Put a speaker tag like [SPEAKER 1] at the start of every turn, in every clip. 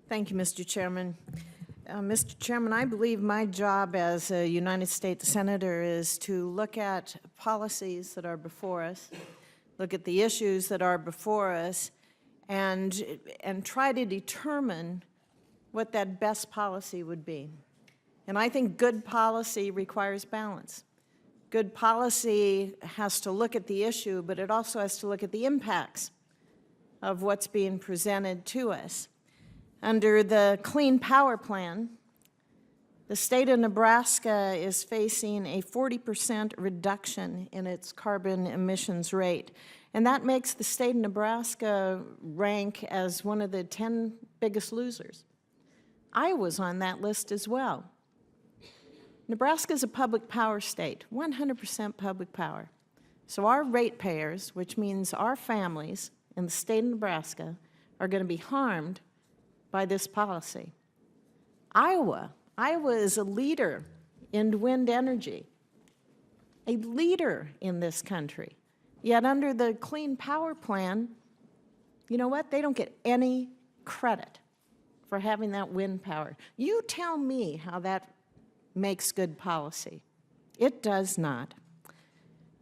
[SPEAKER 1] Thank you, Mr. Chairman. Mr. Chairman, I believe my job as a United States Senator is to look at policies that are before us, look at the issues that are before us, and try to determine what that best policy would be. And I think good policy requires balance. Good policy has to look at the issue, but it also has to look at the impacts of what's being presented to us. Under the Clean Power Plan, the state of Nebraska is facing a 40% reduction in its carbon emissions rate. And that makes the state of Nebraska rank as one of the 10 biggest losers. Iowa's on that list as well. Nebraska is a public power state, 100% public power. So our ratepayers, which means our families in the state of Nebraska, are going to be harmed by this policy. Iowa is a leader in wind energy, a leader in this country. Yet under the Clean Power Plan, you know what? They don't get any credit for having that wind power. You tell me how that makes good policy. It does not.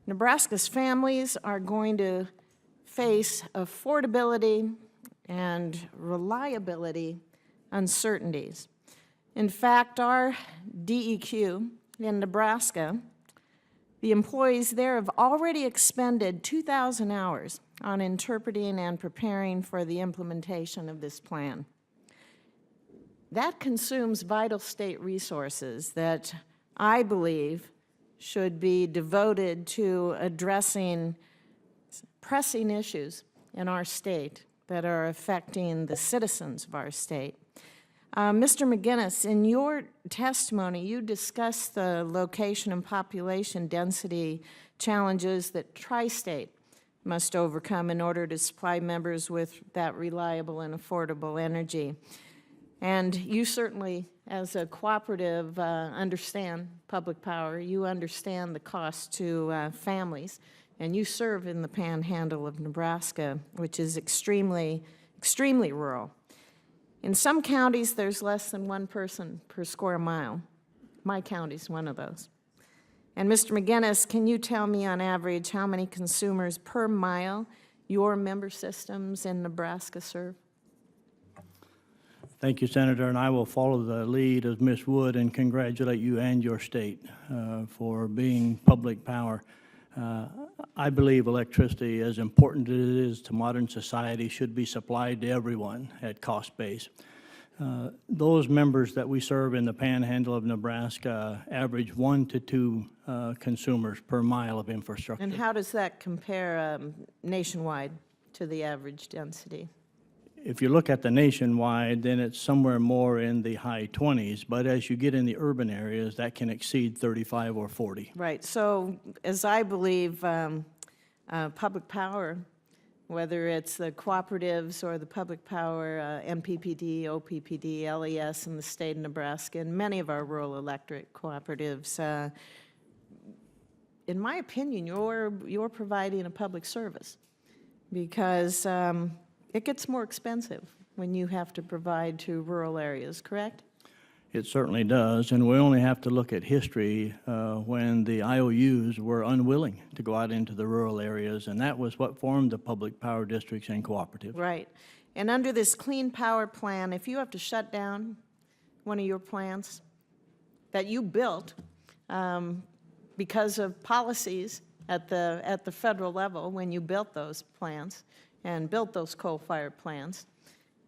[SPEAKER 1] Nebraska's families are going to face affordability and reliability uncertainties. In fact, our DEQ in Nebraska, the employees there have already expended 2,000 hours on interpreting and preparing for the implementation of this plan. That consumes vital state resources that I believe should be devoted to addressing pressing issues in our state that are affecting the citizens of our state. Mr. McGinnis, in your testimony, you discussed the location and population density challenges that Tri-State must overcome in order to supply members with that reliable and affordable energy. And you certainly, as a cooperative, understand public power. You understand the cost to families. And you serve in the panhandle of Nebraska, which is extremely, extremely rural. In some counties, there's less than one person per square mile. My county's one of those. And Mr. McGinnis, can you tell me on average how many consumers per mile your member systems in Nebraska serve?
[SPEAKER 2] Thank you, Senator, and I will follow the lead of Ms. Wood and congratulate you and your state for being public power. I believe electricity, as important as it is to modern society, should be supplied to everyone at cost base. Those members that we serve in the panhandle of Nebraska average 1 to 2 consumers per mile of infrastructure.
[SPEAKER 1] And how does that compare nationwide to the average density?
[SPEAKER 2] If you look at the nationwide, then it's somewhere more in the high 20s, but as you get in the urban areas, that can exceed 35 or 40.
[SPEAKER 1] Right, so as I believe, public power, whether it's the cooperatives or the public power, MPPD, OPPD, LES in the state of Nebraska, and many of our rural electric cooperatives, in my opinion, you're providing a public service because it gets more expensive when you have to provide to rural areas, correct?
[SPEAKER 2] It certainly does, and we only have to look at history when the IOUs were unwilling to go out into the rural areas, and that was what formed the public power districts and cooperatives.
[SPEAKER 1] Right. And under this Clean Power Plan, if you have to shut down one of your plants that you built because of policies at the federal level when you built those plants, and built those coal-fired plants.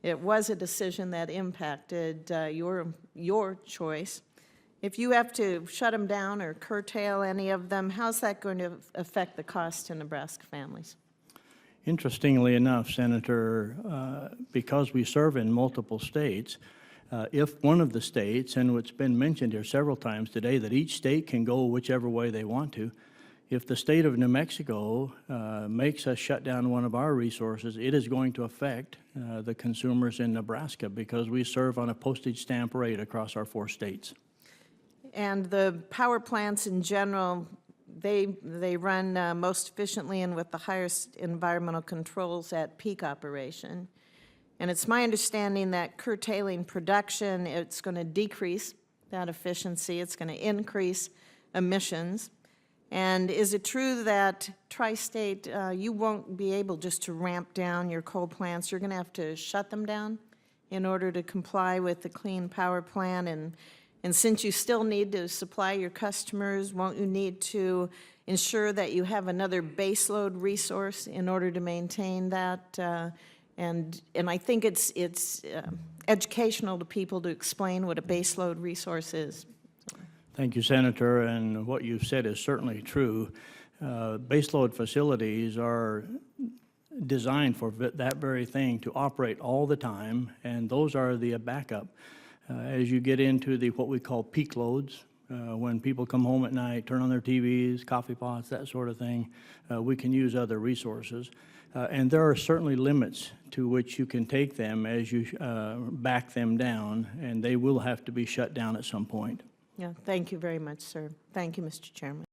[SPEAKER 1] It was a decision that impacted your choice. If you have to shut them down or curtail any of them, how's that going to affect the cost to Nebraska families?
[SPEAKER 2] Interestingly enough, Senator, because we serve in multiple states, if one of the states, and it's been mentioned here several times today that each state can go whichever way they want to, if the state of New Mexico makes us shut down one of our resources, it is going to affect the consumers in Nebraska because we serve on a postage stamp rate across our 4 states.
[SPEAKER 1] And the power plants in general, they run most efficiently and with the highest environmental controls at peak operation. And it's my understanding that curtailing production, it's going to decrease that efficiency, it's going to increase emissions. And is it true that Tri-State, you won't be able just to ramp down your coal plants? You're going to have to shut them down in order to comply with the Clean Power Plan? And since you still need to supply your customers, won't you need to ensure that you have another baseload resource in order to maintain that? And I think it's educational to people to explain what a baseload resource is.
[SPEAKER 2] Thank you, Senator, and what you've said is certainly true. Baseload facilities are designed for that very thing, to operate all the time, and those are the backup. As you get into what we call peak loads, when people come home at night, turn on their TVs, coffee pots, that sort of thing, we can use other resources. And there are certainly limits to which you can take them as you back them down, and they will have to be shut down at some point.
[SPEAKER 1] Yeah, thank you very much, sir. Thank you, Mr. Chairman.